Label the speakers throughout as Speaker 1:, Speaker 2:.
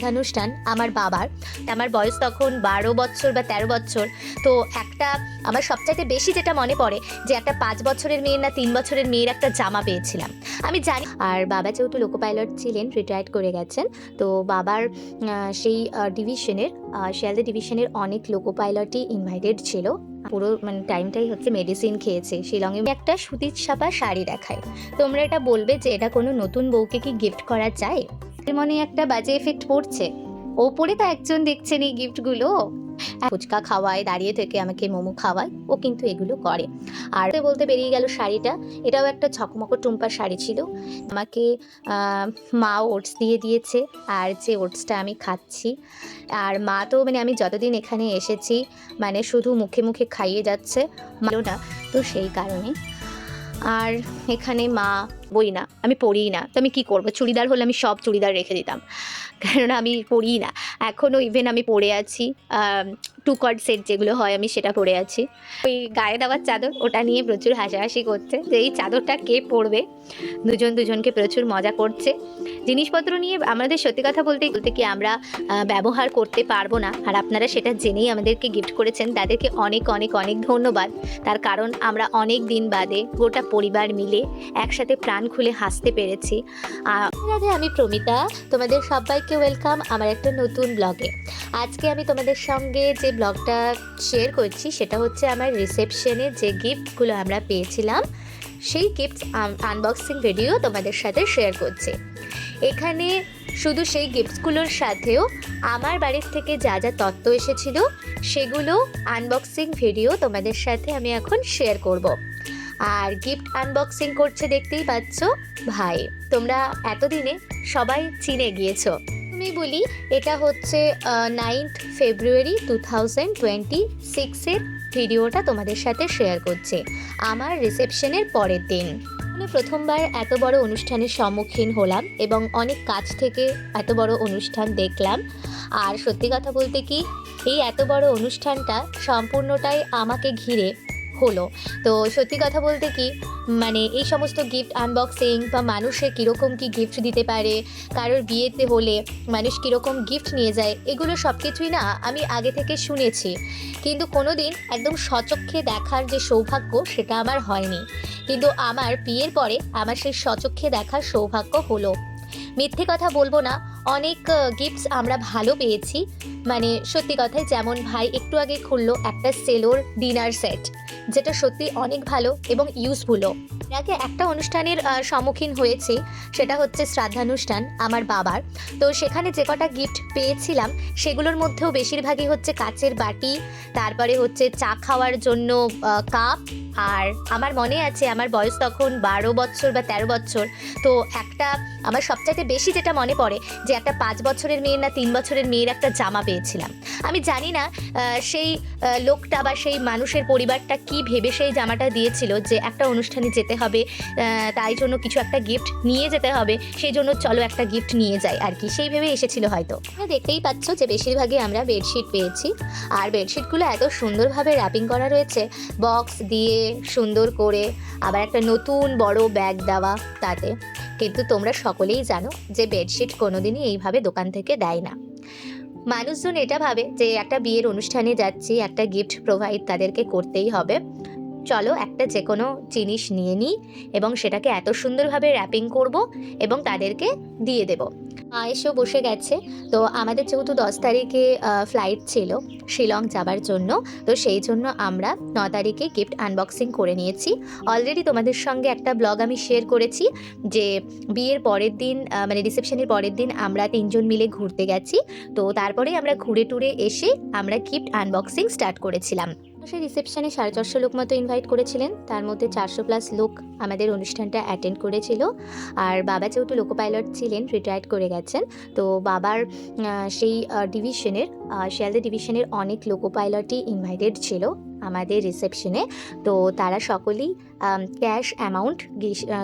Speaker 1: শ্রাদ্ধানুষ্ঠান আমার বাবার। আমার বয়স তখন 12 বছর বা 13 বছর। তো একটা আমার সবচাইতে বেশি যেটা মনে পড়ে যে একটা 5 বছরের মেয়ের না 3 বছরের মেয়ের একটা জামা পেয়েছিলাম। আমি জানি, আর বাবা যেহেতু লোকো পাইলট ছিলেন, রিটায়ার্ড করে গেছেন, তো বাবার সেই ডিভিশনের শিয়ালদা ডিভিশনের অনেক লোকো পাইলটই ইনভাইটেড ছিল। পুরো টাইমটাই হচ্ছে মেডিসিন খেয়েছে। শিলংয়ে একটা সুতির ছাপা শাড়ি দেখায়। তোমরা এটা বলবে যে এটা কোনো নতুন বউকে কি গিফট করা যায়? মনে একটা বাজে এফেক্ট পড়ছে। ওপরে তো একজন দেখছেন এই গিফটগুলো, ফুচকা খাওয়ায়, দাঁড়িয়ে থেকে আমাকে মোমো খাওয়ায়, ও কিন্তু এগুলো করে। আর বলতে বেরিয়ে গেল শাড়িটা, এটাও একটা ঝকমকো টুম্পার শাড়ি ছিল। আমাকে মা ওটস দিয়ে দিয়েছে, আর যে ওটসটা আমি খাচ্ছি, আর মা তো আমি যতদিন এখানে এসেছি শুধু মুখে মুখে খাইয়ে যাচ্ছে, ভালো না তো সেই কারণে। আর এখানে মা বই না, আমি পড়িই না, তো আমি কী করবো? চুড়িদার হলে আমি সব চুড়িদার রেখে দিতাম, কেননা আমি পড়িই না। এখনও ইভেন আমি পরে আছি 2 কর্ড সেট যেগুলো হয়, আমি সেটা পরে আছি। ওই গায়ে দেওয়ার চাদর, ওটা নিয়ে প্রচুর হাসাহাসি করছে যে এই চাদরটা কে পরবে। দুজনকে প্রচুর মজা করছে। জিনিসপত্র নিয়ে আমাদের সত্যি কথা বলতে কি আমরা ব্যবহার করতে পারবো না, আর আপনারা সেটা জেনেই আমাদেরকে গিফট করেছেন, তাদেরকে অনেক অনেক অনেক ধন্যবাদ। তার কারণ আমরা অনেক দিন বাদে গোটা পরিবার মিলে একসাথে প্রাণ খুলে হাসতে পেরেছি। আমি প্রমিতা, তোমাদের সবাইকে ওয়েলকাম আমার একটা নতুন ব্লগে। আজকে আমি তোমাদের সঙ্গে যে ব্লগটা শেয়ার করছি সেটা হচ্ছে আমার রিসেপশনে যে গিফটগুলো আমরা পেয়েছিলাম, সেই গিফট আনবক্সিং ভিডিও তোমাদের সাথে শেয়ার করছি। এখানে শুধু সেই গিফটসগুলোর সাথেও আমার বাড়ির থেকে যা যা তত্ত্ব এসেছিল সেগুলো আনবক্সিং ভিডিও তোমাদের সাথে আমি এখন শেয়ার করব। আর গিফট আনবক্সিং করছে দেখতেই পাচ্ছ ভাই। তোমরা এতদিনে সবাই চিনে গিয়েছো। আমি বলি এটা হচ্ছে 9th ফেব্রুয়ারি 2026-এর ভিডিওটা তোমাদের সাথে শেয়ার করছে, আমার রিসেপশনের পরের দিন। আমি প্রথমবার এত বড় অনুষ্ঠানের সম্মুখীন হলাম এবং অনেক কাছ থেকে এত বড় অনুষ্ঠান দেখলাম। আর সত্যি কথা বলতে কি, এই এত বড় অনুষ্ঠানটা সম্পূর্ণটাই আমাকে ঘিরে হলো। তো সত্যি কথা বলতে কি এই সমস্ত গিফট আনবক্সিং বা মানুষে কীরকম কী গিফট দিতে পারে, কারোর বিয়েতে হলে মানুষ কীরকম গিফট নিয়ে যায়, এগুলো সব কিছুই না আমি আগে থেকে শুনেছি, কিন্তু কোনো দিন একদম স্বচক্ষে দেখার যে সৌভাগ্য সেটা আমার হয়নি। কিন্তু আমার বিয়ের পরে আমার সেই স্বচক্ষে দেখার সৌভাগ্য হলো। মিথ্যে কথা বলবো না, অনেক গিফটস আমরা ভালো পেয়েছি। সত্যি কথাই, যেমন ভাই একটু আগে খুললো একটা সেলোর ডিনার সেট, যেটা সত্যি অনেক ভালো এবং ইউজফুলও। আগে একটা অনুষ্ঠানের সম্মুখীন হয়েছি, সেটা হচ্ছে শ্রাদ্ধানুষ্ঠান আমার বাবার। তো সেখানে যে কটা গিফট পেয়েছিলাম সেগুলোর মধ্যেও বেশিরভাগই হচ্ছে কাচের বাটি, তারপরে হচ্ছে চা খাওয়ার জন্য কাপ। আর আমার মনে আছে আমার বয়স তখন 12 বছর বা 13 বছর। তো একটা আমার সবচাইতে বেশি যেটা মনে পড়ে যে একটা 5 বছরের মেয়ের না 3 বছরের মেয়ের একটা জামা পেয়েছিলাম। আমি জানি না সেই লোকটা বা সেই মানুষের পরিবারটা কি ভেবে সেই জামাটা দিয়েছিল, যে একটা অনুষ্ঠানে যেতে হবে, তাই জন্য কিছু একটা গিফট নিয়ে যেতে হবে, সেই জন্য চলো একটা গিফট নিয়ে যাই আর কি, সেই ভেবে এসেছিল হয়তো। দেখতেই পাচ্ছ যে বেশিরভাগই আমরা বেডশিট পেয়েছি, আর বেডশিটগুলো এত সুন্দরভাবে র্যাপিং করা রয়েছে, বক্স দিয়ে সুন্দর করে, আবার একটা নতুন বড় ব্যাগ দেওয়া তাতে। কিন্তু তোমরা সকলেই জানো যে বেডশিট কোনোদিনই এইভাবে দোকান থেকে দেয় না। মানুষজন এটা ভাবে যে একটা বিয়ের অনুষ্ঠানে যাচ্ছি, একটা গিফট প্রোভাইড তাদেরকে করতেই হবে, চলো একটা যে কোনো জিনিস নিয়ে নিই এবং সেটাকে এত সুন্দরভাবে র্যাপিং করব এবং তাদেরকে দিয়ে দেব। এসেও বসে গেছে। তো আমাদের যেহেতু 10 তারিখে ফ্লাইট ছিল শিলং যাবার জন্য, তো সেই জন্য আমরা 9 তারিখে গিফট আনবক্সিং করে নিয়েছি। অলরেডি তোমাদের সঙ্গে একটা ব্লগ আমি শেয়ার করেছি যে বিয়ের পরের দিন রিসেপশনের পরের দিন আমরা 3 জন মিলে ঘুরতে গেছি। তো তারপরে আমরা ঘুরে টুরে এসে আমরা গিফট আনবক্সিং স্টার্ট করেছিলাম। সেই রিসেপশনে 450 লোক মতো ইনভাইট করেছিলেন, তার মধ্যে 400+ লোক আমাদের অনুষ্ঠানটা অ্যাটেন্ড করেছিল। আর বাবা যেহেতু লোকো পাইলট ছিলেন, রিটায়ার্ড করে গেছেন, তো বাবার সেই ডিভিশনের শিয়ালদা ডিভিশনের অনেক লোকো পাইলটই ইনভাইটেড ছিল আমাদের রিসেপশনে। তো তারা সকলেই ক্যাশ অ্যামাউন্ট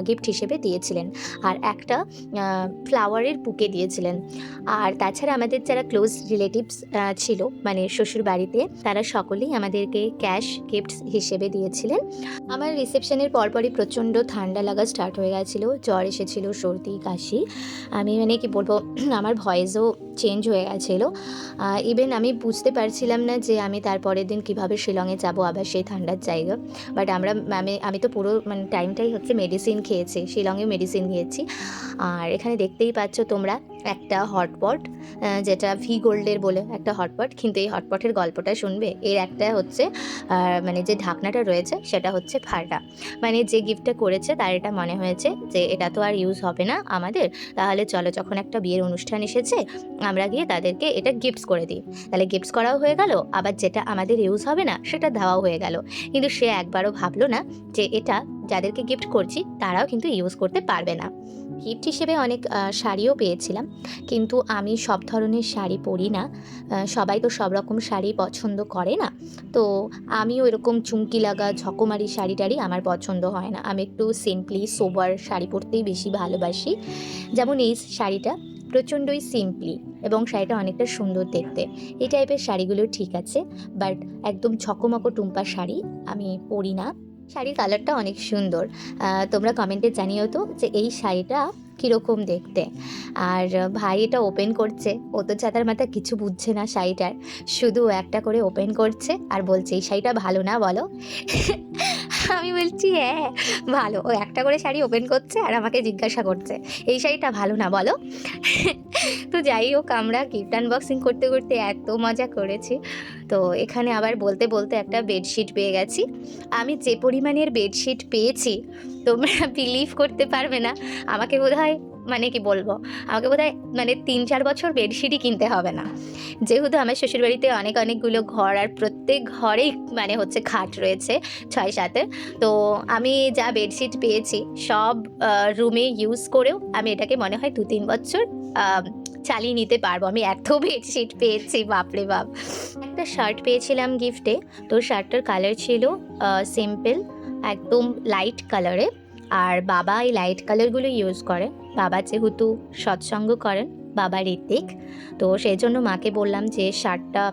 Speaker 1: গিফট হিসেবে দিয়েছিলেন, আর একটা ফ্লাওয়ারের বুকে দিয়েছিলেন। আর তাছাড়া আমাদের যারা ক্লোজ রিলেটিভস ছিল মানে শ্বশুর বাড়িতে, তারা সকলেই আমাদেরকে ক্যাশ গিফট হিসেবে দিয়েছিলেন। আমার রিসেপশনের পরপরই প্রচণ্ড ঠান্ডা লাগা স্টার্ট হয়ে গেছিলো, জ্বর এসেছিল, সর্দি কাশি, আমি মানে কি বলবো আমার ভয়েসও চেঞ্জ হয়ে গেছিলো। ইভেন আমি বুঝতে পারছিলাম না যে আমি তারপরের দিন কিভাবে শিলংয়ে যাব আবার সেই ঠান্ডার জায়গা। বাট আমি তো পুরো মানে টাইমটাই হচ্ছে মেডিসিন খেয়েছি, শিলংয়ে মেডিসিন খেয়েছি। আর এখানে দেখতেই পাচ্ছ তোমরা একটা হটপট, যেটা ভি গোল্ডের বলে একটা হটপট, কিন্তু এই হটপটের গল্পটা শুনবে। এর একটা হচ্ছে মানে যে ঢাকনাটা রয়েছে সেটা হচ্ছে ফাটা, মানে যে গিফটটা করেছে তার এটা মনে হয়েছে যে এটা তো আর ইউজ হবে না আমাদের, তাহলে চলো যখন একটা বিয়ের অনুষ্ঠান এসেছে আমরা গিয়ে তাদেরকে এটা গিফটস করে দিই, তাহলে গিফটস করাও হয়ে গেল, আবার যেটা আমাদের ইউজ হবে না সেটা দেওয়াও হয়ে গেল। কিন্তু সে একবারও ভাবলো না যে এটা যাদেরকে গিফট করছি তারাও কিন্তু ইউজ করতে পারবে না। গিফট হিসেবে অনেক শাড়িও পেয়েছিলাম, কিন্তু আমি সব ধরনের শাড়ি পরি না, সবাই তো সব রকম শাড়ি পছন্দ করে না, তো আমিও এরকম চুমকি লাগা ঝকমারি শাড়ি টাড়ি আমার পছন্দ হয় না। আমি একটু সিম্পলি সোবার শাড়ি পরতেই বেশি ভালোবাসি। যেমন এই শাড়িটা প্রচণ্ডই সিম্পলি এবং শাড়িটা অনেকটা সুন্দর দেখতে, এই টাইপের শাড়িগুলো ঠিক আছে, বাট একদম ঝকমকো টুম্পা শাড়ি আমি পরি না। শাড়ির কালারটা অনেক সুন্দর, তোমরা কমেন্টে জানিও তো যে এই শাড়িটা কীরকম দেখতে। আর ভাই এটা ওপেন করছে, ও তো চাতার মাথা কিছু বুঝছে না শাড়িটার, শুধু একটা করে ওপেন করছে আর বলছে এই শাড়িটা ভালো না বলো। আমি বলছি হ্যাঁ ভালো, ও একটা করে শাড়ি ওপেন করছে আর আমাকে জিজ্ঞাসা করছে এই শাড়িটা ভালো না বলো। তো যাই হোক, আমরা গিফট আনবক্সিং করতে করতে এত মজা করেছি। তো এখানে আবার বলতে বলতে একটা বেডশিট পেয়ে গেছি। আমি যে পরিমাণের বেডশিট পেয়েছি তোমরা বিলিভ করতে পারবে না, আমাকে বোধহয় মানে কি বলবো, আমাকে বোধহয় মানে 3-4 বছর বেডশিটই কিনতে হবে না, যেহেতু আমার শ্বশুরবাড়িতে অনেকগুলো ঘর আর প্রত্যেক ঘরেই মানে হচ্ছে খাট রয়েছে 6-7। তো আমি যা বেডশিট পেয়েছি সব রুমে ইউজ করেও আমি এটাকে মনে হয় 2-3 বছর চালিয়ে নিতে পারবো, আমি এত বেডশিট পেয়েছি বাপরে বাপ। একটা শার্ট পেয়েছিলাম গিফটে, তো শার্টটার কালার ছিল সিম্পল একদম লাইট কালারে, আর বাবা এই লাইট কালারগুলো ইউজ করে, বাবা যেহেতু সৎসঙ্গ করেন, বাবা ঋত্বিক, তো সেই জন্য মাকে বললাম যে শার্টটা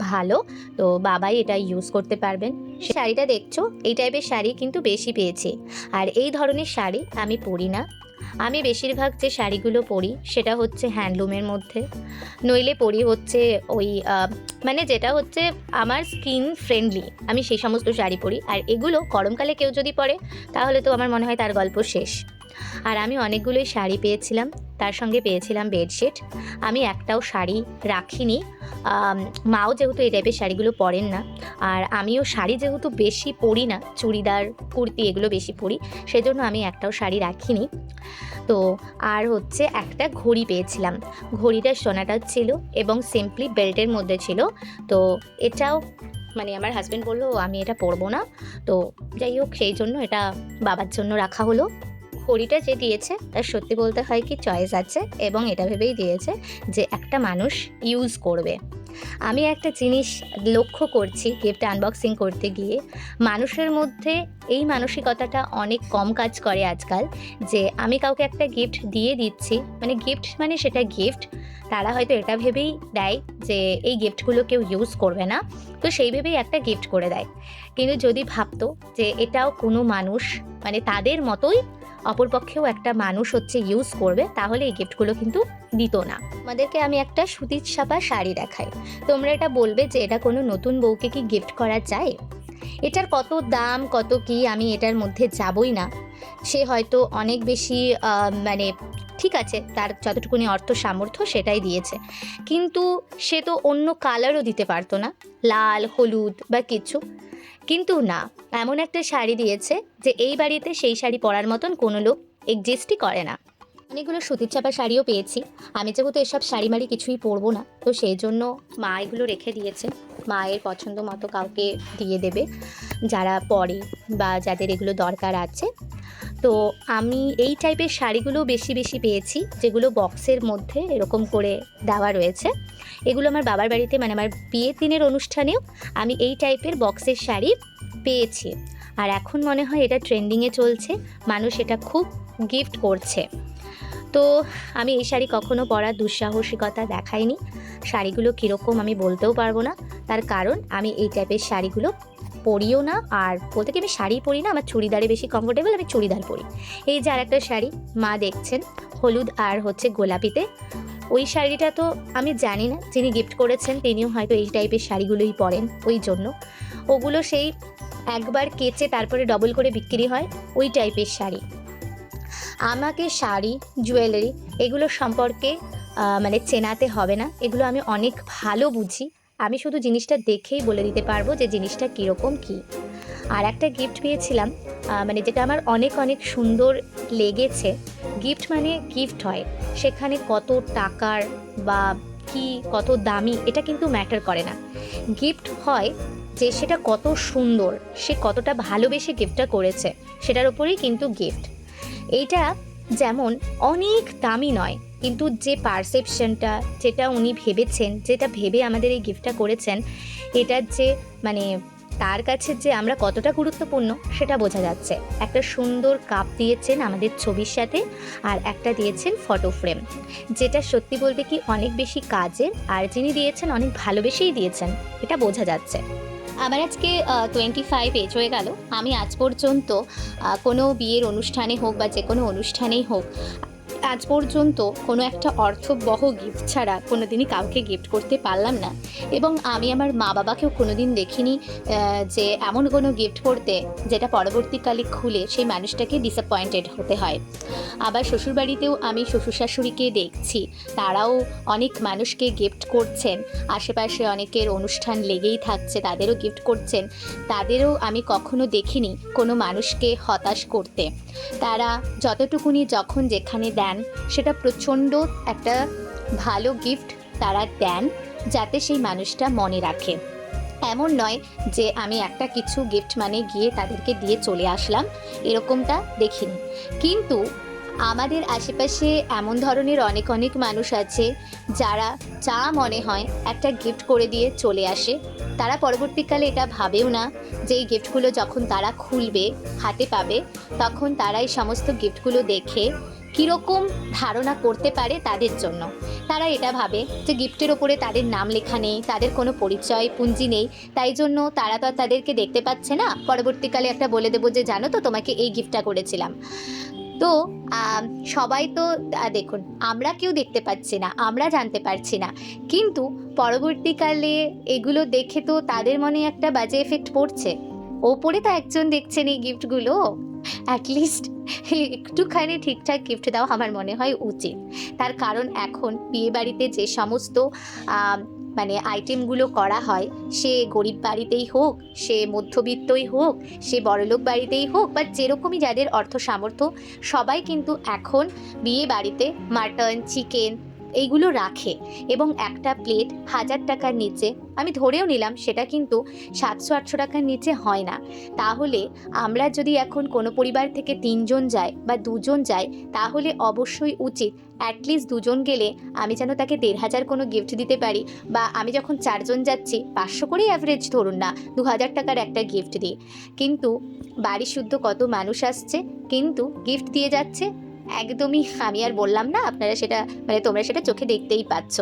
Speaker 1: ভালো, তো বাবাই এটা ইউজ করতে পারবেন। শাড়িটা দেখছো এই টাইপের শাড়ি কিন্তু বেশি পেয়েছি, আর এই ধরনের শাড়ি আমি পরি না। আমি বেশিরভাগ যে শাড়িগুলো পরি সেটা হচ্ছে হ্যান্ডলুমের মধ্যে, নইলে পরি হচ্ছে ওই মানে যেটা হচ্ছে আমার স্কিন ফ্রেন্ডলি, আমি সেই সমস্ত শাড়ি পরি। আর এগুলো গরমকালে কেউ যদি পরে তাহলে তো আমার মনে হয় তার গল্প শেষ। আর আমি অনেকগুলোই শাড়ি পেয়েছিলাম, তার সঙ্গে পেয়েছিলাম বেডশিট। আমি একটাও শাড়ি রাখিনি, মাও যেহেতু এই টাইপের শাড়িগুলো পরেন না, আর আমিও শাড়ি যেহেতু বেশি পরি না, চুড়িদার কুর্তি এগুলো বেশি পরি, সেজন্য আমি একটাও শাড়ি রাখিনি। তো আর হচ্ছে একটা ঘড়ি পেয়েছিলাম, ঘড়িটা সোনাটা ছিল এবং সিম্পলি বেল্টের মধ্যে ছিল, তো এটাও মানে আমার হাজব্যান্ড বললো আমি এটা পরবো না, তো যাই হোক সেই জন্য এটা বাবার জন্য রাখা হলো। ঘড়িটা যে দিয়েছে তার সত্যি বলতে হয় কি চয়েস আছে, এবং এটা ভেবেই দিয়েছে যে একটা মানুষ ইউজ করবে। আমি একটা জিনিস লক্ষ্য করছি গিফট আনবক্সিং করতে গিয়ে, মানুষের মধ্যে এই মানসিকতাটা অনেক কম কাজ করে আজকাল, যে আমি কাউকে একটা গিফট দিয়ে দিচ্ছি, মানে গিফট মানে সেটা গিফট, তারা হয়তো এটা ভেবেই দেয় যে এই গিফটগুলো কেউ ইউজ করবে না, তো সেই ভেবেই একটা গিফট করে দেয়। কিন্তু যদি ভাবতো যে এটাও কোনো মানুষ মানে তাদের মতোই অপরপক্ষেও একটা মানুষ হচ্ছে ইউজ করবে, তাহলে এই গিফটগুলো কিন্তু দিত না। আমাদেরকে আমি একটা সুতির ছাপা শাড়ি দেখাই, তোমরা এটা বলবে যে এটা কোনো নতুন বউকে কি গিফট করা যায়? এটার কত দাম কত কি আমি এটার মধ্যে যাবই না। সে হয়তো অনেক বেশি মানে ঠিক আছে, তার যতটুকুনি অর্থ সামর্থ্য সেটাই দিয়েছে, কিন্তু সে তো অন্য কালারও দিতে পারতো না, লাল হলুদ বা কিছু, কিন্তু না, এমন একটা শাড়ি দিয়েছে যে এই বাড়িতে সেই শাড়ি পরার মতন কোনো লোক এক্সিস্টই করে না। অনেকগুলো সুতির ছাপা শাড়িও পেয়েছি, আমি যেহেতু এসব শাড়ি মাড়ি কিছুই পরবো না, তো সেই জন্য মা এগুলো রেখে দিয়েছে, মায়ের পছন্দ মতো কাউকে দিয়ে দেবে যারা পরে বা যাদের এগুলো দরকার আছে। তো আমি এই টাইপের শাড়িগুলো বেশি পেয়েছি, যেগুলো বক্সের মধ্যে এরকম করে দেওয়া রয়েছে। এগুলো আমার বাবার বাড়িতে মানে আমার বিয়ের দিনের অনুষ্ঠানেও আমি এই টাইপের বক্সের শাড়ি পেয়েছি। আর এখন মনে হয় এটা ট্রেন্ডিংয়ে চলছে, মানুষ এটা খুব গিফট করছে। তো আমি এই শাড়ি কখনো পরার দুঃসাহসিকতা দেখাইনি। শাড়িগুলো কীরকম আমি বলতেও পারবো না, তার কারণ আমি এই টাইপের শাড়িগুলো পরিও না। আর বলতে কি আমি শাড়ি পরি না, আমার চুড়িদারে বেশি কমফোর্টেবল, আমি চুড়িদার পরি। এই যে আরেকটা শাড়ি মা দেখছেন, হলুদ আর হচ্ছে গোলাপিতে, ওই শাড়িটা তো আমি জানি না, যিনি গিফট করেছেন তিনিও হয়তো এই টাইপের শাড়িগুলোই পরেন, ওই জন্য ওগুলো সেই একবার কেচে তারপরে ডবল করে বিক্রি হয় ওই টাইপের শাড়ি। আমাকে শাড়ি, জুয়েলারি এগুলো সম্পর্কে মানে চেনাতে হবে না, এগুলো আমি অনেক ভালো বুঝি। আমি শুধু জিনিসটা দেখেই বলে দিতে পারবো যে জিনিসটা কীরকম কী। আর একটা গিফট পেয়েছিলাম, মানে যেটা আমার অনেক অনেক সুন্দর লেগেছে। গিফট মানে গিফট হয়, সেখানে কত টাকার বা কি কত দামি এটা কিন্তু ম্যাটার করে না। গিফট হয় যে সেটা কত সুন্দর, সে কতটা ভালোবেসে গিফটটা করেছে, সেটার উপরেই কিন্তু গিফট। এইটা যেমন অনেক দামি নয়, কিন্তু যে পারসেপশনটা, যেটা উনি ভেবেছেন, যেটা ভেবে আমাদের এই গিফটটা করেছেন, এটার যে মানে তার কাছে যে আমরা কতটা গুরুত্বপূর্ণ সেটা বোঝা যাচ্ছে। একটা সুন্দর কাপ দিয়েছেন আমাদের ছবির সাথে, আর একটা দিয়েছেন ফটো ফ্রেম, যেটা সত্যি বলতে কি অনেক বেশি কাজের, আর যিনি দিয়েছেন অনেক ভালোবেসেই দিয়েছেন, এটা বোঝা যাচ্ছে। আমার আজকে 25 এজ হয়ে গেল। আমি আজ পর্যন্ত কোনো বিয়ের অনুষ্ঠানে হোক বা যে কোনো অনুষ্ঠানেই হোক, আজ পর্যন্ত কোনো একটা অর্থবহ গিফট ছাড়া কোনো দিনই কাউকে গিফট করতে পারলাম না। এবং আমি আমার মা বাবাকেও কোনো দিন দেখিনি যে এমন কোনো গিফট করতে যেটা পরবর্তীকালে খুলে সেই মানুষটাকে ডিসঅ্যাপয়েন্টেড হতে হয়। আবার শ্বশুরবাড়িতেও আমি শ্বশুর শাশুড়িকে দেখছি, তারাও অনেক মানুষকে গিফট করছেন, আশেপাশে অনেকের অনুষ্ঠান লেগেই থাকছে, তাদেরও গিফট করছেন। তাদেরও আমি কখনো দেখিনি কোনো মানুষকে হতাশ করতে। তারা যতটুকুনি যখন যেখানে দেন সেটা প্রচণ্ড একটা ভালো গিফট তারা দেন, যাতে সেই মানুষটা মনে রাখে। এমন নয় যে আমি একটা কিছু গিফট মানে গিয়ে তাদেরকে দিয়ে চলে আসলাম, এরকমটা দেখিনি। কিন্তু আমাদের আশেপাশে এমন ধরনের অনেক অনেক মানুষ আছে যারা যা মনে হয় একটা গিফট করে দিয়ে চলে আসে। তারা পরবর্তীকালে এটা ভাবেও না যে এই গিফটগুলো যখন তারা খুলবে, হাতে পাবে, তখন তারা এই সমস্ত গিফটগুলো দেখে কীরকম ধারণা করতে পারে তাদের জন্য। তারা এটা ভাবে যে গিফটের ওপরে তাদের নাম লেখা নেই, তাদের কোনো পরিচয় পুঞ্জি নেই, তাই জন্য তারা তো আর তাদেরকে দেখতে পাচ্ছে না। পরবর্তীকালে একটা বলে দেবো যে জানো তো তোমাকে এই গিফটটা করেছিলাম। তো সবাই তো দেখুন, আমরা কেউ দেখতে পাচ্ছি না, আমরা জানতে পারছি না, কিন্তু পরবর্তীকালে এগুলো দেখে তো তাদের মনে একটা বাজে এফেক্ট পড়ছে। ওপরে তো একজন দেখছেন এই গিফটগুলো, অ্যাটলিস্ট একটুখানি ঠিকঠাক গিফট দেওয়া আমার মনে হয় উচিত। তার কারণ এখন বিয়েবাড়িতে যে সমস্ত মানে আইটেমগুলো করা হয়, সে গরিব বাড়িতেই হোক, সে মধ্যবিত্তই হোক, সে বড়লোক বাড়িতেই হোক, বা যেরকমই যাদের অর্থ সামর্থ্য, সবাই কিন্তু এখন বিয়ে বাড়িতে মাটন, চিকেন এইগুলো রাখে। এবং একটা প্লেট 1000 টাকার নিচে, আমি ধরেও নিলাম সেটা কিন্তু 700-800 টাকার নিচে হয় না। তাহলে আমরা যদি এখন কোনো পরিবার থেকে 3 জন যাই বা 2 জন যাই, তাহলে অবশ্যই উচিত অ্যাটলিস্ট 2 জন গেলে আমি যেন তাকে 1500 কোনো গিফট দিতে পারি, বা আমি যখন 4 জন যাচ্ছি 500 করেই অ্যাভারেজ ধরুন না, 2000 টাকার একটা গিফট দিই। কিন্তু বাড়ি শুদ্ধ কত মানুষ আসছে, কিন্তু গিফট দিয়ে যাচ্ছে একদমই, আমি আর বললাম না, আপনারা সেটা মানে তোমরা সেটা চোখে দেখতেই পাচ্ছ।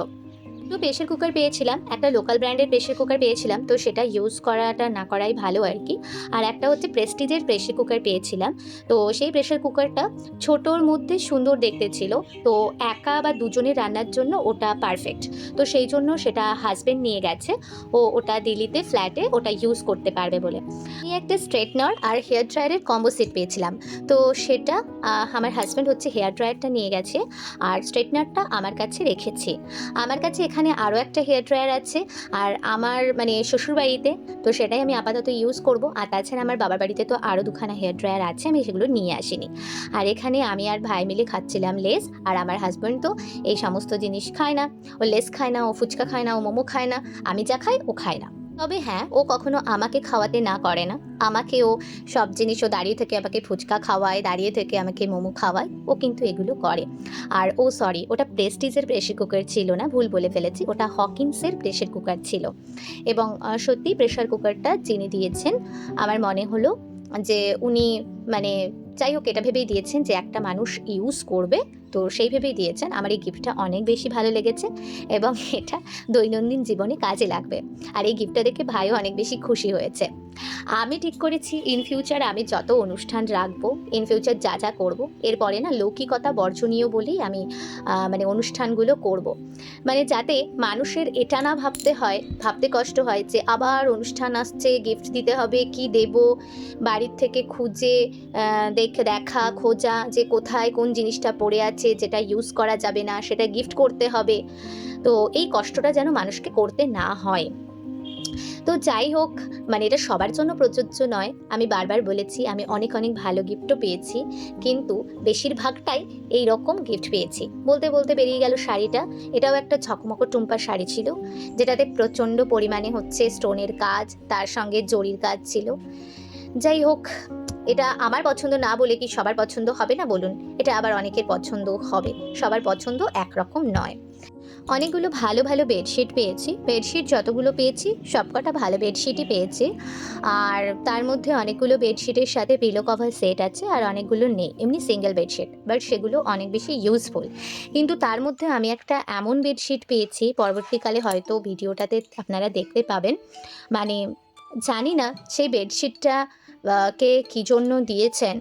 Speaker 1: তো প্রেশার কুকার পেয়েছিলাম, একটা লোকাল ব্র্যান্ডের প্রেশার কুকার পেয়েছিলাম, তো সেটা ইউজ করাটা না করাই ভালো আর কি। আর একটা হচ্ছে প্রেস্টিজের প্রেশার কুকার পেয়েছিলাম। তো সেই প্রেশার কুকারটা ছোটোর মধ্যে সুন্দর দেখতে ছিল, তো একা বা দুজনের রান্নার জন্য ওটা পারফেক্ট। তো সেই জন্য সেটা হাজব্যান্ড নিয়ে গেছে, ও ওটা দিল্লিতে ফ্ল্যাটে ওটা ইউজ করতে পারবে বলে। আমি একটা স্ট্রেটনার আর হেয়ার ড্রায়ারের কম্বো সেট পেয়েছিলাম, তো সেটা আমার হাজব্যান্ড হচ্ছে হেয়ার ড্রায়ারটা নিয়ে গেছে আর স্ট্রেটনারটা আমার কাছে রেখেছে। আমার কাছে এখানে আরও একটা হেয়ার ড্রায়ার আছে, আর আমার মানে শ্বশুরবাড়িতে, তো সেটাই আমি আপাতত ইউজ করব। আর তাছাড়া আমার বাবার বাড়িতে তো আরও 2খানা হেয়ার ড্রায়ার আছে, আমি সেগুলো নিয়ে আসিনি। আর এখানে আমি আর ভাই মিলে খাচ্ছিলাম লেস, আর আমার হাজব্যান্ড তো এই সমস্ত জিনিস খায় না, ও লেস খায় না, ও ফুচকা খায় না, ও মোমো খায় না, আমি যা খাই ও খায় না। তবে হ্যাঁ, ও কখনো আমাকে খাওয়াতে না করে না, আমাকে ও সব জিনিস, ও দাঁড়িয়ে থেকে আমাকে ফুচকা খাওয়ায়, দাঁড়িয়ে থেকে আমাকে মোমো খাওয়ায়, ও কিন্তু এগুলো করে। আর ও সরি, ওটা প্রেস্টিজের প্রেশার কুকার ছিল না, ভুল বলে ফেলেছি, ওটা হকিন্সের প্রেশার কুকার ছিল। এবং সত্যি প্রেশার কুকারটা যিনি দিয়েছেন আমার মনে হলো যে উনি মানে যাই হোক এটা ভেবেই দিয়েছেন যে একটা মানুষ ইউজ করবে, তো সেই ভেবেই দিয়েছেন। আমার এই গিফটটা অনেক বেশি ভালো লেগেছে এবং এটা দৈনন্দিন জীবনে কাজে লাগবে। আর এই গিফটটা দেখে ভাইও অনেক বেশি খুশি হয়েছে। আমি ঠিক করেছি ইন ফিউচার আমি যত অনুষ্ঠান রাখবো, ইন ফিউচার যা যা করবো, এরপরে না লৌকিকতা বর্জনীয় বলেই আমি মানে অনুষ্ঠানগুলো করব। মানে যাতে মানুষের এটা না ভাবতে কষ্ট হয় যে আবার অনুষ্ঠান আসছে, গিফট দিতে হবে, কি দেব, বাড়ির থেকে খুঁজে দেখা খোঁজা যে কোথায় কোন জিনিসটা পড়ে আছে যেটা ইউজ করা যাবে না, সেটা গিফট করতে হবে। তো এই কষ্টটা যেন মানুষকে করতে না হয়। তো যাই হোক, মানে এটা সবার জন্য প্রযোজ্য নয়। আমি বারবার বলেছি আমি অনেক অনেক ভালো গিফটও পেয়েছি, কিন্তু বেশিরভাগটাই এই রকম গিফট পেয়েছি। বলতে বলতে বেরিয়ে গেল শাড়িটা। এটাও একটা ঝকমকো টুম্পা শাড়ি ছিল, যেটাতে প্রচণ্ড পরিমাণে হচ্ছে স্টোনের কাজ, তার সঙ্গে জরির কাজ ছিল। যাই হোক, এটা আমার পছন্দ না বলে কি সবার পছন্দ হবে না বলুন? এটা আবার অনেকের পছন্দ হবে, সবার পছন্দ একরকম নয়। অনেকগুলো ভালো ভালো বেডশিট পেয়েছি। বেডশিট যতগুলো পেয়েছি সবকটা ভালো বেডশিটই পেয়েছি। আর তার মধ্যে অনেকগুলো বেডশিটের সাথে পিলো কভার সেট আছে, আর অনেকগুলো নেই, এমনি সিঙ্গেল বেডশিট, বাট সেগুলো অনেক বেশি ইউজফুল। কিন্তু তার মধ্যে আমি একটা এমন বেডশিট পেয়েছি, পরবর্তীকালে হয়তো ভিডিওটাতে আপনারা দেখতে পাবেন। মানে জানি না সেই বেডশিটটা কে কী জন্য দিয়েছেন,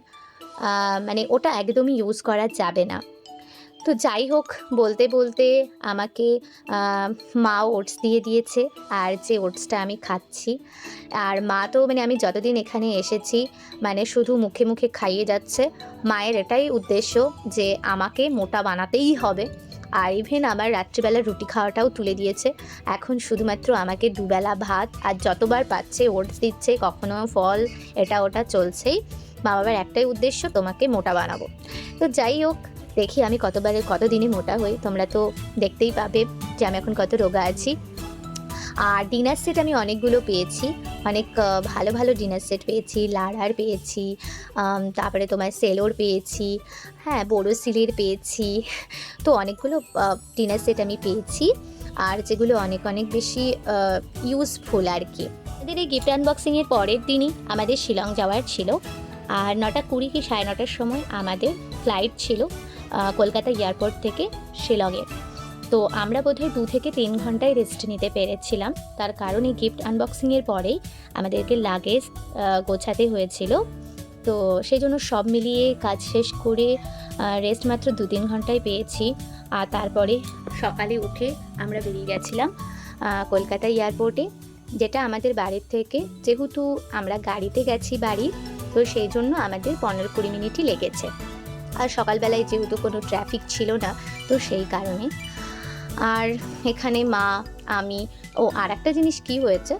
Speaker 1: মানে ওটা একদমই ইউজ করা যাবে না। তো যাই হোক, বলতে বলতে আমাকে মা ওটস দিয়ে দিয়েছে, আর যে ওটসটা আমি খাচ্ছি। আর মা তো মানে আমি যতদিন এখানে এসেছি মানে শুধু মুখে মুখে খাইয়ে যাচ্ছে। মায়ের এটাই উদ্দেশ্য যে আমাকে মোটা বানাতেই হবে। আর ইভেন আমার রাত্রিবেলা রুটি খাওয়াটাও তুলে দিয়েছে। এখন শুধুমাত্র আমাকে দুবেলা ভাত আর যতবার পাচ্ছে ওটস দিচ্ছে, কখনো ফল, এটা ওটা চলছেই। মা বাবার একটাই উদ্দেশ্য, তোমাকে মোটা বানাবো। তো যাই হোক, দেখি আমি কত দিনে মোটা হই। তোমরা তো দেখতেই পাবে যে আমি এখন কত রোগা আছি। আর ডিনার সেট আমি অনেকগুলো পেয়েছি, অনেক ভালো ভালো ডিনার সেট পেয়েছি। লাড়ার পেয়েছি, তারপরে তোমার সেলোর পেয়েছি, হ্যাঁ বোরোসিলির পেয়েছি। তো অনেকগুলো ডিনার সেট আমি পেয়েছি, আর যেগুলো অনেক অনেক বেশি ইউজফুল আর কি। আমাদের এই গিফট আনবক্সিংয়ের পরের দিনই আমাদের শিলং যাওয়ার ছিল। আর 9:20 কি 9:30টার সময় আমাদের ফ্লাইট ছিল কলকাতা এয়ারপোর্ট থেকে শিলংয়ে। তো আমরা বোধহয় 2 থেকে 3 ঘন্টায় রেস্ট নিতে পেরেছিলাম। তার কারণ এই গিফট আনবক্সিংয়ের পরেই আমাদেরকে লাগেজ গোছাতে হয়েছিল। তো সেই জন্য সব মিলিয়ে কাজ শেষ করে রেস্ট মাত্র 2-3 ঘন্টায় পেয়েছি। আর তারপরে সকালে উঠে আমরা বেরিয়ে গেছিলাম কলকাতা এয়ারপোর্টে, যেটা আমাদের বাড়ির থেকে, যেহেতু আমরা গাড়িতে গেছি বাড়ি, তো সেই জন্য আমাদের 15-20 মিনিটই লেগেছে। আর সকালবেলায় যেহেতু কোনো ট্রাফিক ছিল না, তো সেই কারণে। আর এখানে মা, আমি, আর একটা জিনিস কি হয়েছে,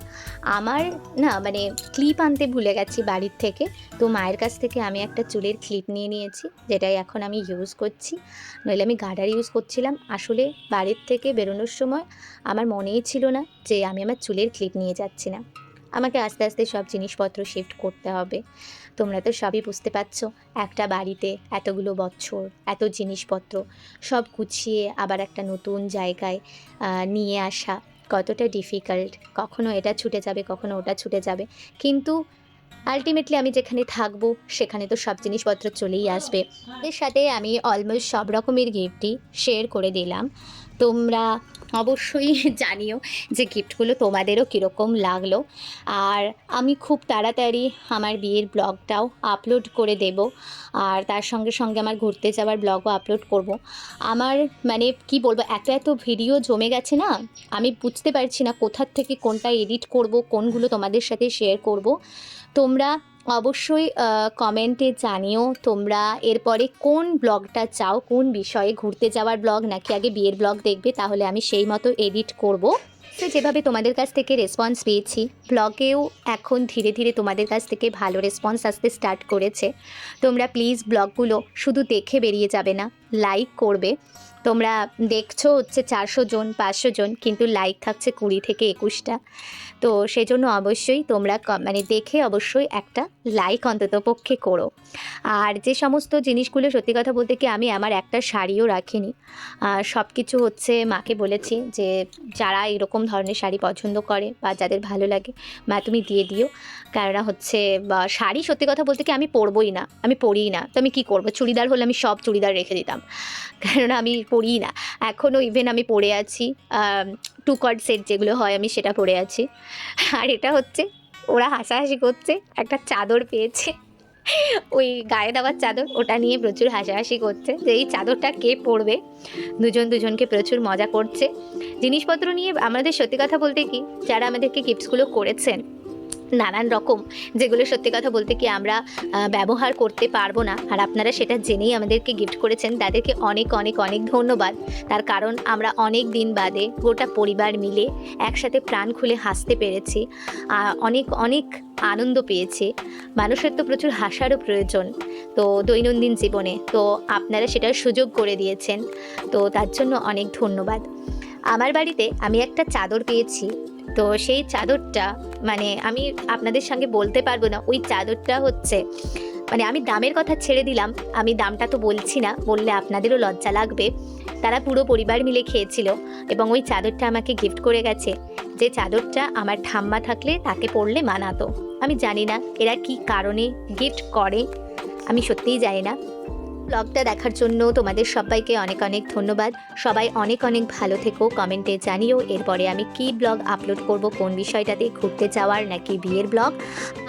Speaker 1: আমার না মানে ক্লিপ আনতে ভুলে গেছি বাড়ির থেকে। তো মায়ের কাছ থেকে আমি একটা চুলের ক্লিপ নিয়ে নিয়েছি, যেটাই এখন আমি ইউজ করছি। নইলে আমি গার্ডার ইউজ করছিলাম। আসলে বাড়ির থেকে বেরোনোর সময় আমার মনেই ছিল না যে আমি আমার চুলের ক্লিপ নিয়ে যাচ্ছি না। আমাকে আস্তে আস্তে সব জিনিসপত্র শিফট করতে হবে। তোমরা তো সবই বুঝতে পারছো, একটা বাড়িতে এতগুলো বছর, এত জিনিসপত্র সব গুছিয়ে আবার একটা নতুন জায়গায় নিয়ে আসা কতটা ডিফিকাল্ট। কখনো এটা ছুটে যাবে, কখনো ওটা ছুটে যাবে, কিন্তু আলটিমেটলি আমি যেখানে থাকবো সেখানে তো সব জিনিসপত্র চলেই আসবে। এর সাথে আমি অলমোস্ট সব রকমের গিফটই শেয়ার করে দিলাম। তোমরা অবশ্যই জানিও যে গিফটগুলো তোমাদেরও কীরকম লাগলো। আর আমি খুব তাড়াতাড়ি আমার বিয়ের ব্লগটাও আপলোড করে দেব, আর তার সঙ্গে সঙ্গে আমার ঘুরতে যাওয়ার ব্লগও আপলোড করব। আমার মানে কি বলবো, এত ভিডিও জমে গেছে না, আমি বুঝতে পারছি না কোথার থেকে কোনটা এডিট করব, কোনগুলো তোমাদের সাথে শেয়ার করব। তোমরা অবশ্যই কমেন্টে জানিও তোমরা এরপরে কোন ব্লগটা চাও, কোন বিষয়ে, ঘুরতে যাওয়ার ব্লগ নাকি আগে বিয়ের ব্লগ দেখবে, তাহলে আমি সেই মতো এডিট করব। তো যেভাবে তোমাদের কাছ থেকে রেসপন্স পেয়েছি, ব্লগেও এখন ধীরে ধীরে তোমাদের কাছ থেকে ভালো রেসপন্স আসতে স্টার্ট করেছে। তোমরা প্লিজ ব্লগগুলো শুধু দেখে বেরিয়ে যাবে না, লাইক করবে, তোমরা দেখছো হচ্ছে 400 জন 500 জন, কিন্তু লাইক থাকছে 20 থেকে 21টা। তো সেজন্য অবশ্যই তোমরা মানে দেখে অবশ্যই একটা লাইক অন্তত পক্ষে করো। আর যে সমস্ত জিনিসগুলো সত্যি কথা বলতে কি আমি আমার একটা শাড়িও রাখিনি, সব কিছু হচ্ছে মাকে বলেছি যে যারা এরকম ধরনের শাড়ি পছন্দ করে বা যাদের ভালো লাগে মা তুমি দিয়ে দিও। কেননা হচ্ছে শাড়ি সত্যি কথা বলতে কি আমি পরবই না, আমি পরিই না, তো আমি কী করবো? চুড়িদার হলে আমি সব চুড়িদার রেখে দিতাম, কেননা আমি পরিই না। এখনও ইভেন আমি পরে আছি 2 কর্ড সেট যেগুলো হয় আমি সেটা পরে আছি। আর এটা হচ্ছে ওরা হাসাহাসি করছে, একটা চাদর পেয়েছে ওই গায়ে দেওয়ার চাদর, ওটা নিয়ে প্রচুর হাসাহাসি করছে যে এই চাদরটা কে পরবে। দুজনকে প্রচুর মজা করছে। জিনিসপত্র নিয়ে আমাদের সত্যি কথা বলতে কি যারা আমাদেরকে গিফটসগুলো করেছেন নানান রকম, যেগুলো সত্যি কথা বলতে কি আমরা ব্যবহার করতে পারবো না, আর আপনারা সেটা জেনেই আমাদেরকে গিফট করেছেন, তাদেরকে অনেক অনেক অনেক ধন্যবাদ। তার কারণ আমরা অনেক দিন বাদে গোটা পরিবার মিলে একসাথে প্রাণ খুলে হাসতে পেরেছি, অনেক অনেক আনন্দ পেয়েছি। মানুষের তো প্রচুর হাসারও প্রয়োজন তো দৈনন্দিন জীবনে, তো আপনারা সেটার সুযোগ করে দিয়েছেন, তো তার জন্য অনেক ধন্যবাদ। আমার বাড়িতে আমি একটা চাদর পেয়েছি, তো সেই চাদরটা মানে আমি আপনাদের সঙ্গে বলতে পারবো না। ওই চাদরটা হচ্ছে মানে আমি দামের কথা ছেড়ে দিলাম, আমি দামটা তো বলছি না, বললে আপনাদেরও লজ্জা লাগবে। তারা পুরো পরিবার মিলে খেয়েছিল এবং ওই চাদরটা আমাকে গিফট করে গেছে, যে চাদরটা আমার ঠাম্মা থাকলে তাকে পরলে মানাতো। আমি জানি না এরা কি কারণে গিফট করে, আমি সত্যিই জানি না। ব্লগটা দেখার জন্য তোমাদের সবাইকে অনেক অনেক ধন্যবাদ। সবাই অনেক অনেক ভালো থেকো, কমেন্টে জানিও এরপরে আমি কি ব্লগ আপলোড করব, কোন বিষয়টাতে, ঘুরতে যাওয়ার নাকি বিয়ের ব্লগ।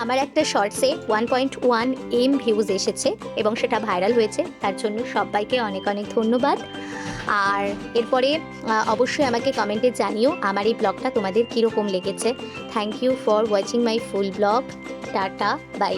Speaker 1: আমার একটা শর্টসে 1.1 M ভিউজ এসেছে এবং সেটা ভাইরাল হয়েছে, তার জন্য সবাইকে অনেক অনেক ধন্যবাদ। আর এরপরে অবশ্যই আমাকে কমেন্টে জানিও আমার এই ব্লগটা তোমাদের কীরকম লেগেছে। Thank you for watching my full blog. Tata, by.